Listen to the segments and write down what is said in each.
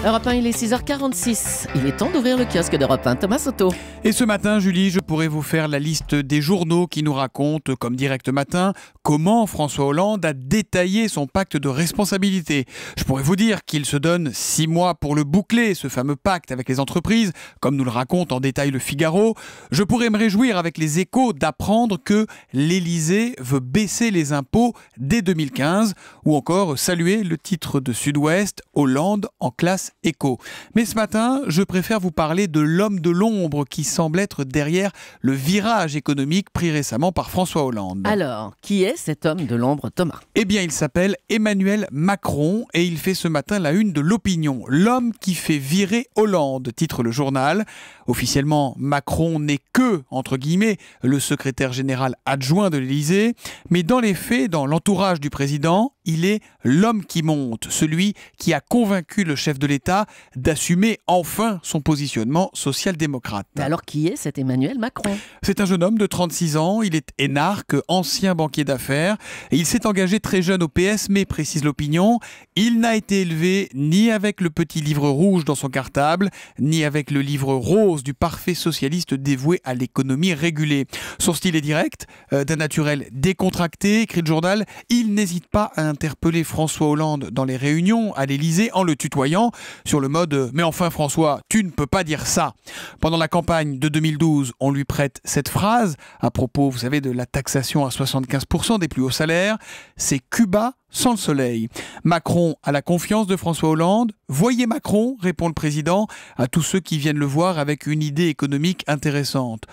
Europe 1, il est 6h46. Il est temps d'ouvrir le kiosque d'Europe 1. Thomas Soto. Et ce matin, Julie, je pourrais vous faire la liste des journaux qui nous racontent, comme Direct Matin, comment François Hollande a détaillé son pacte de responsabilité. Je pourrais vous dire qu'il se donne 6 mois pour le boucler, ce fameux pacte avec les entreprises, comme nous le raconte en détail le Figaro. Je pourrais me réjouir avec les Échos d'apprendre que l'Élysée veut baisser les impôts dès 2015, ou encore saluer le titre de Sud-Ouest, Hollande en classe éco. Mais ce matin, je préfère vous parler de l'homme de l'ombre qui semble être derrière le virage économique pris récemment par François Hollande. Alors, qui est cet homme de l'ombre, Thomas? Eh bien, il s'appelle Emmanuel Macron et il fait ce matin la une de l'Opinion. L'homme qui fait virer Hollande, titre le journal. Officiellement, Macron n'est que, entre guillemets, le secrétaire général adjoint de l'Élysée. Mais dans les faits, dans l'entourage du président, il est l'homme qui monte, celui qui a convaincu le chef de l'État d'assumer enfin son positionnement social-démocrate. Mais alors, qui est cet Emmanuel Macron? C'est un jeune homme de 36 ans, il est énarque, ancien banquier d'affaires, et il s'est engagé très jeune au PS, mais précise l'Opinion, il n'a été élevé ni avec le petit livre rouge dans son cartable, ni avec le livre rose du parfait socialiste dévoué à l'économie régulée. Son style est direct, d'un naturel décontracté, écrit le journal, il n'hésite pas à interpeller François Hollande dans les réunions à l'Élysée en le tutoyant, sur le mode « Mais enfin François, tu ne peux pas dire ça ». Pendant la campagne de 2012, on lui prête cette phrase à propos, vous savez, de la taxation à 75% des plus hauts salaires. C'est Cuba sans le soleil. Macron a la confiance de François Hollande. Voyez Macron, répond le président, à tous ceux qui viennent le voir avec une idée économique intéressante.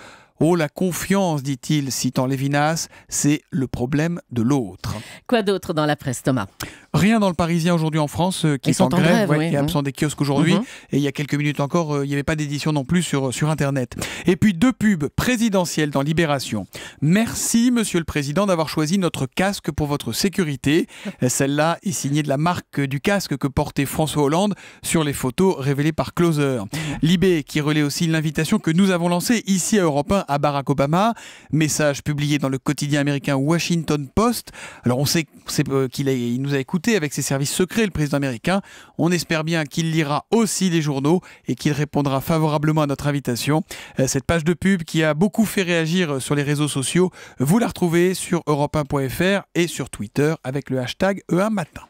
Oh, la confiance, dit-il, citant Lévinas, c'est le problème de l'autre. Quoi d'autre dans la presse, Thomas? Rien dans le Parisien aujourd'hui en France qui est en grève, oui. qui est absent des kiosques aujourd'hui. Et il y a quelques minutes encore, il n'y avait pas d'édition non plus sur Internet. Et puis 2 pubs présidentielles dans Libération. Merci, Monsieur le Président, d'avoir choisi notre casque pour votre sécurité. Celle-là est signée de la marque du casque que portait François Hollande sur les photos révélées par Closer. Libé qui relaie aussi l'invitation que nous avons lancée ici à Europe 1 à Barack Obama. Message publié dans le quotidien américain Washington Post. Alors on sait qu'il nous a écouté avec ses services secrets, le président américain. On espère bien qu'il lira aussi les journaux et qu'il répondra favorablement à notre invitation. Cette page de pub qui a beaucoup fait réagir sur les réseaux sociaux, vous la retrouvez sur europe1.fr et sur Twitter avec le hashtag E1matin.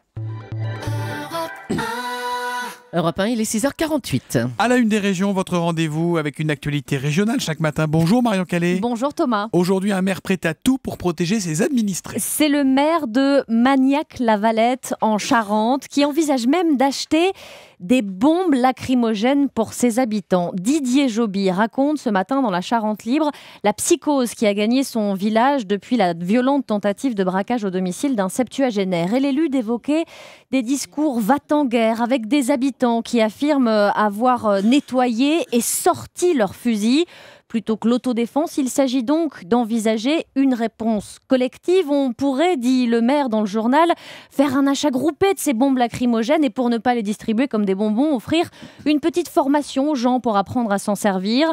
Europe 1, il est 6h48. À la une des régions, votre rendez-vous avec une actualité régionale chaque matin. Bonjour Marion Calais. Bonjour Thomas. Aujourd'hui, un maire prêt à tout pour protéger ses administrés. C'est le maire de Magnac-la-Valette en Charente qui envisage même d'acheter des bombes lacrymogènes pour ses habitants. Didier Joby raconte ce matin dans la Charente Libre la psychose qui a gagné son village depuis la violente tentative de braquage au domicile d'un septuagénaire. Et l'élu d'évoquer des discours va-t-en-guerre avec des habitants qui affirment avoir nettoyé et sorti leurs fusils. Plutôt que l'autodéfense, il s'agit donc d'envisager une réponse collective. On pourrait, dit le maire dans le journal, faire un achat groupé de ces bombes lacrymogènes et pour ne pas les distribuer comme des bonbons, offrir une petite formation aux gens pour apprendre à s'en servir.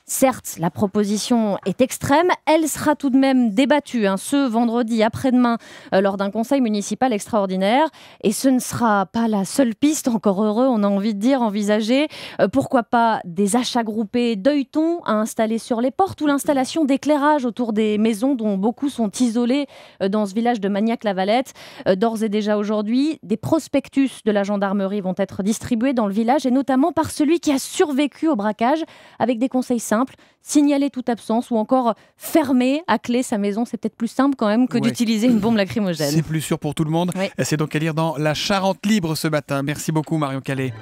Certes, la proposition est extrême, elle sera tout de même débattue ce vendredi après-demain lors d'un conseil municipal extraordinaire. Et ce ne sera pas la seule piste, encore heureux, on a envie de dire, envisagée. Pourquoi pas des achats groupés d'œilletons à installer sur les portes ou l'installation d'éclairage autour des maisons dont beaucoup sont isolées dans ce village de Magnac-la-Valette. D'ores et déjà aujourd'hui, des prospectus de la gendarmerie vont être distribués dans le village et notamment par celui qui a survécu au braquage avec des conseils simples. Signaler toute absence ou encore fermer à clé sa maison, c'est peut-être plus simple quand même que d'utiliser une bombe lacrymogène. C'est plus sûr pour tout le monde. Oui. C'est donc à lire dans la Charente Libre ce matin. Merci beaucoup Marion Calais.